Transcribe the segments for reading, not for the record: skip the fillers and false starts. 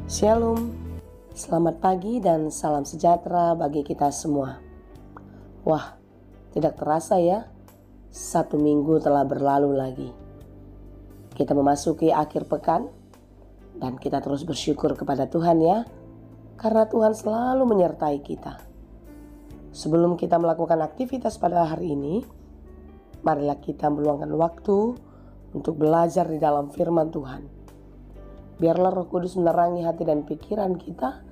Shalom, selamat pagi dan salam sejahtera bagi kita semua. Wah, tidak terasa ya, 1 minggu telah berlalu lagi. Kita memasuki akhir pekan dan kita terus bersyukur kepada Tuhan ya, karena Tuhan selalu menyertai kita. Sebelum kita melakukan aktivitas pada hari ini, marilah kita meluangkan waktu untuk belajar di dalam firman Tuhan. Biarlah Roh Kudus menerangi hati dan pikiran kita,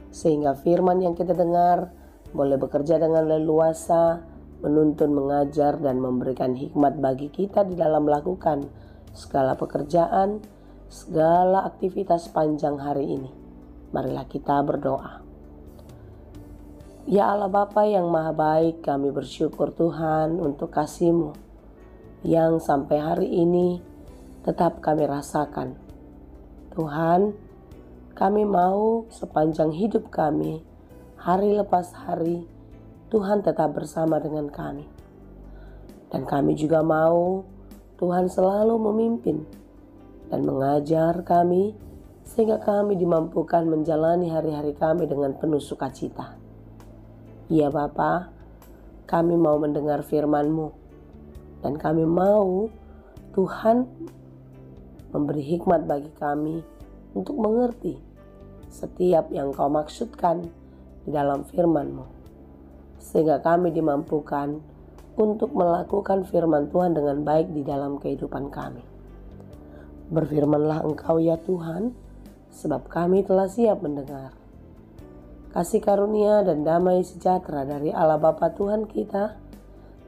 sehingga firman yang kita dengar boleh bekerja dengan leluasa, menuntun, mengajar, dan memberikan hikmat bagi kita di dalam melakukan segala pekerjaan, segala aktivitas panjang hari ini. Marilah kita berdoa. Ya Allah Bapa yang Maha Baik, kami bersyukur Tuhan untuk kasih-Mu yang sampai hari ini tetap kami rasakan. Tuhan, kami mau sepanjang hidup kami, hari lepas hari, Tuhan tetap bersama dengan kami. Dan kami juga mau Tuhan selalu memimpin dan mengajar kami, sehingga kami dimampukan menjalani hari-hari kami dengan penuh sukacita. Ya Bapa, kami mau mendengar firman-Mu, dan kami mau Tuhan memberi hikmat bagi kami untuk mengerti setiap yang Kau maksudkan di dalam firman-Mu, sehingga kami dimampukan untuk melakukan firman Tuhan dengan baik di dalam kehidupan kami. Berfirmanlah Engkau ya Tuhan, sebab kami telah siap mendengar. Kasih karunia dan damai sejahtera dari Allah Bapa Tuhan kita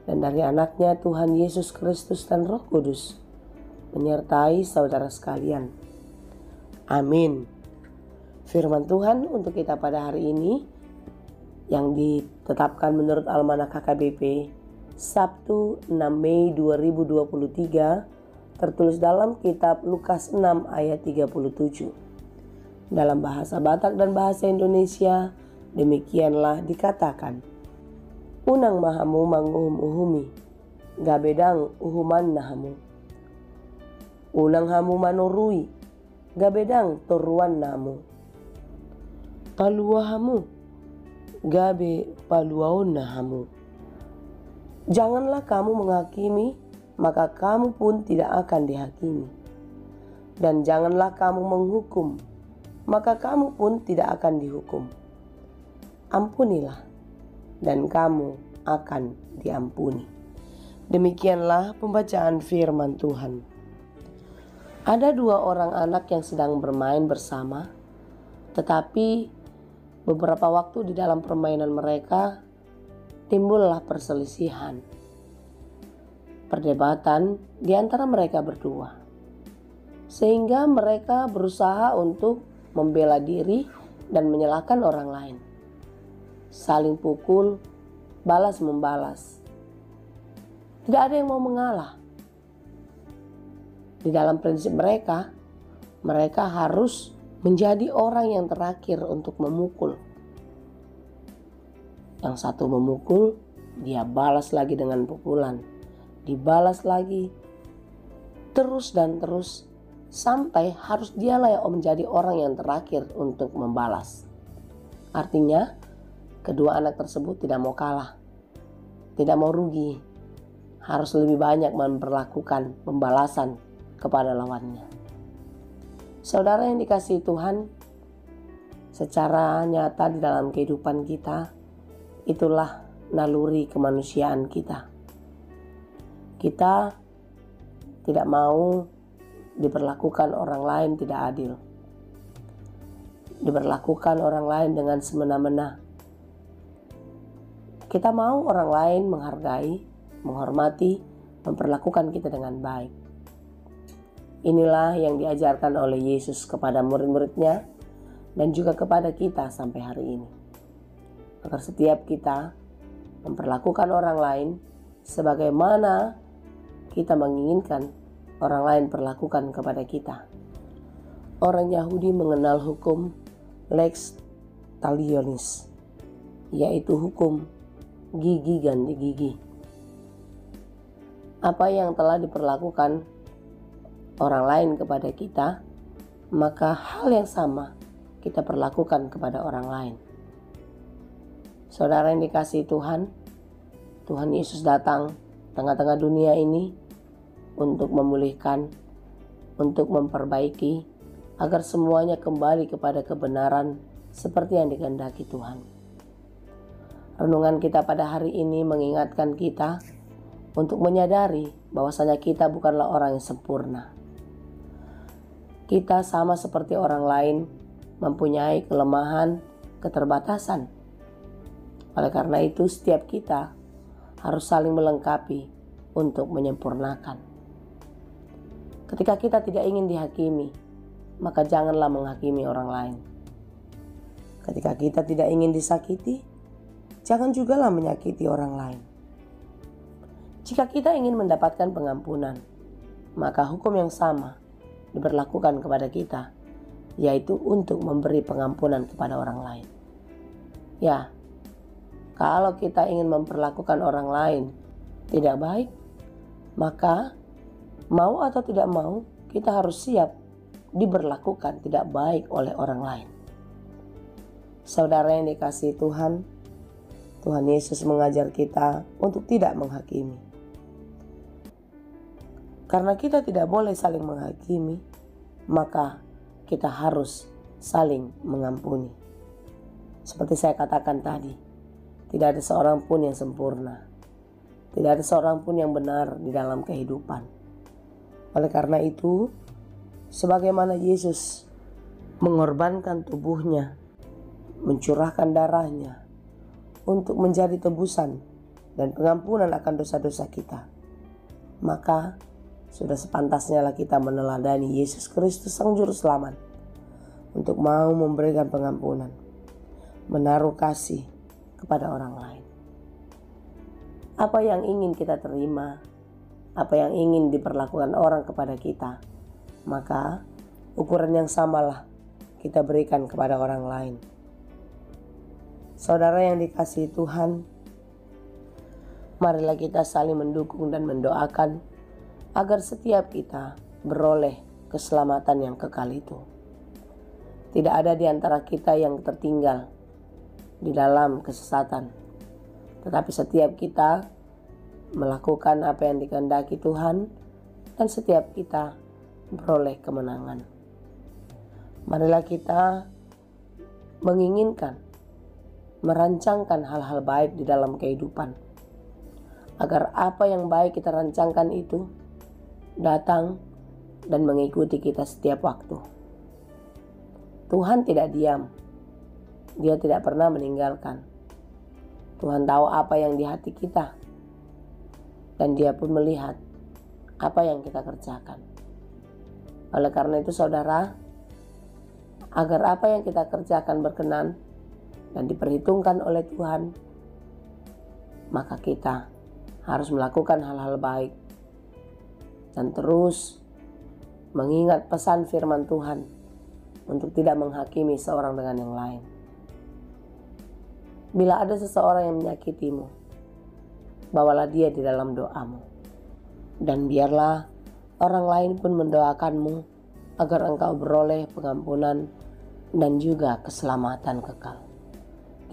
dan dari anaknya Tuhan Yesus Kristus dan Roh Kudus menyertai saudara sekalian. Amin. Firman Tuhan untuk kita pada hari ini yang ditetapkan menurut Almanak KKBP Sabtu 6 Mei 2023 tertulis dalam kitab Lukas 6 ayat 37. Dalam bahasa Batak dan bahasa Indonesia demikianlah dikatakan. Unang mahamu manguhum uhumi, gabedang uhuman nahamu. Unang hamu manurui, gabedang toruan namu. Paluahamu, gabe paluaon nahamu. Janganlah kamu menghakimi, maka kamu pun tidak akan dihakimi. Dan janganlah kamu menghukum, maka kamu pun tidak akan dihukum. Ampunilah, dan kamu akan diampuni. Demikianlah pembacaan firman Tuhan. Ada 2 orang anak yang sedang bermain bersama, tetapi beberapa waktu di dalam permainan mereka timbullah perselisihan, perdebatan di antara mereka berdua, sehingga mereka berusaha untuk membela diri dan menyalahkan orang lain. Saling pukul, balas membalas. Tidak ada yang mau mengalah. Di dalam prinsip mereka harus menjadi orang yang terakhir untuk memukul. Yang satu memukul, dia balas lagi dengan pukulan. Dibalas lagi, terus dan terus, sampai harus dialah yang menjadi orang yang terakhir untuk membalas. Artinya, kedua anak tersebut tidak mau kalah, tidak mau rugi, harus lebih banyak memperlakukan pembalasan kepada lawannya. Saudara yang dikasihi Tuhan, secara nyata di dalam kehidupan kita, itulah naluri kemanusiaan kita. Kita tidak mau diperlakukan orang lain tidak adil, diperlakukan orang lain dengan semena-mena. Kita mau orang lain menghargai, menghormati, memperlakukan kita dengan baik. Inilah yang diajarkan oleh Yesus kepada murid-muridnya dan juga kepada kita sampai hari ini. Agar setiap kita memperlakukan orang lain sebagaimana kita menginginkan orang lain perlakukan kepada kita. Orang Yahudi mengenal hukum lex talionis, yaitu hukum gigi ganti gigi. Apa yang telah diperlakukan orang lain kepada kita, maka hal yang sama kita perlakukan kepada orang lain. Saudara yang dikasihi Tuhan, Tuhan Yesus datang tengah-tengah dunia ini untuk memulihkan, untuk memperbaiki, agar semuanya kembali kepada kebenaran seperti yang dikehendaki Tuhan. Renungan kita pada hari ini mengingatkan kita untuk menyadari bahwasanya kita bukanlah orang yang sempurna. Kita sama seperti orang lain, mempunyai kelemahan, keterbatasan. Oleh karena itu, setiap kita harus saling melengkapi untuk menyempurnakan. Ketika kita tidak ingin dihakimi, maka janganlah menghakimi orang lain. Ketika kita tidak ingin disakiti, jangan jugalah menyakiti orang lain. Jika kita ingin mendapatkan pengampunan, maka hukum yang sama diberlakukan kepada kita, yaitu untuk memberi pengampunan kepada orang lain. Ya, kalau kita ingin memperlakukan orang lain tidak baik, maka mau atau tidak mau kita harus siap diberlakukan tidak baik oleh orang lain. Saudara yang dikasihi Tuhan, Tuhan Yesus mengajar kita untuk tidak menghakimi. Karena kita tidak boleh saling menghakimi, maka kita harus saling mengampuni. Seperti saya katakan tadi, tidak ada seorang pun yang sempurna. Tidak ada seorang pun yang benar di dalam kehidupan. Oleh karena itu, sebagaimana Yesus mengorbankan tubuhnya, mencurahkan darahnya untuk menjadi tebusan dan pengampunan akan dosa-dosa kita, maka sudah sepantasnya lah kita meneladani Yesus Kristus Sang Juru Selamat untuk mau memberikan pengampunan, menaruh kasih kepada orang lain. Apa yang ingin kita terima, apa yang ingin diperlakukan orang kepada kita, maka ukuran yang samalah kita berikan kepada orang lain. Saudara yang dikasihi Tuhan, marilah kita saling mendukung dan mendoakan agar setiap kita beroleh keselamatan yang kekal itu. Tidak ada di antara kita yang tertinggal di dalam kesesatan, tetapi setiap kita melakukan apa yang dikehendaki Tuhan dan setiap kita beroleh kemenangan. Marilah kita menginginkan, merancangkan hal-hal baik di dalam kehidupan, agar apa yang baik kita rancangkan itu datang dan mengikuti kita setiap waktu. Tuhan tidak diam. Dia tidak pernah meninggalkan. Tuhan tahu apa yang di hati kita, dan Dia pun melihat apa yang kita kerjakan. Oleh karena itu saudara, agar apa yang kita kerjakan berkenan dan diperhitungkan oleh Tuhan, maka kita harus melakukan hal-hal baik dan terus mengingat pesan firman Tuhan untuk tidak menghakimi seorang dengan yang lain. Bila ada seseorang yang menyakitimu, bawalah dia di dalam doamu, dan biarlah orang lain pun mendoakanmu agar engkau beroleh pengampunan dan juga keselamatan kekal.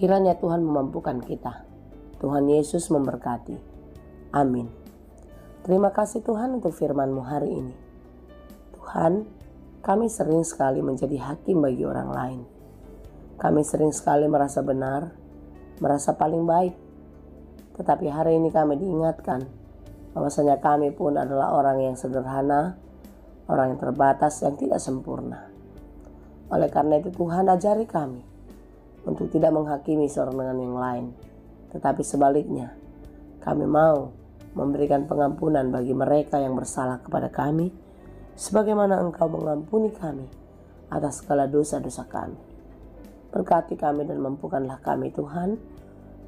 Kiranya Tuhan memampukan kita. Tuhan Yesus memberkati. Amin. Terima kasih Tuhan untuk firman-Mu hari ini. Tuhan, kami sering sekali menjadi hakim bagi orang lain. Kami sering sekali merasa benar, merasa paling baik. Tetapi hari ini kami diingatkan bahwasanya kami pun adalah orang yang sederhana, orang yang terbatas, yang tidak sempurna. Oleh karena itu Tuhan, ajari kami untuk tidak menghakimi seorang dengan yang lain, tetapi sebaliknya kami mau memberikan pengampunan bagi mereka yang bersalah kepada kami, sebagaimana Engkau mengampuni kami atas segala dosa-dosa kami. Berkati kami dan mampukanlah kami Tuhan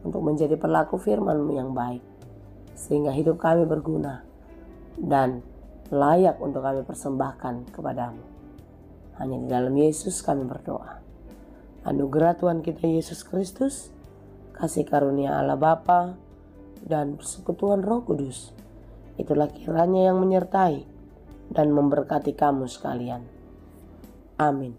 untuk menjadi pelaku firman-Mu yang baik, sehingga hidup kami berguna dan layak untuk kami persembahkan kepadamu. Hanya di dalam Yesus kami berdoa. Anugerah Tuhan kita Yesus Kristus, kasih karunia Allah Bapa, dan persekutuan Roh Kudus, itulah kiranya yang menyertai dan memberkati kamu sekalian. Amin.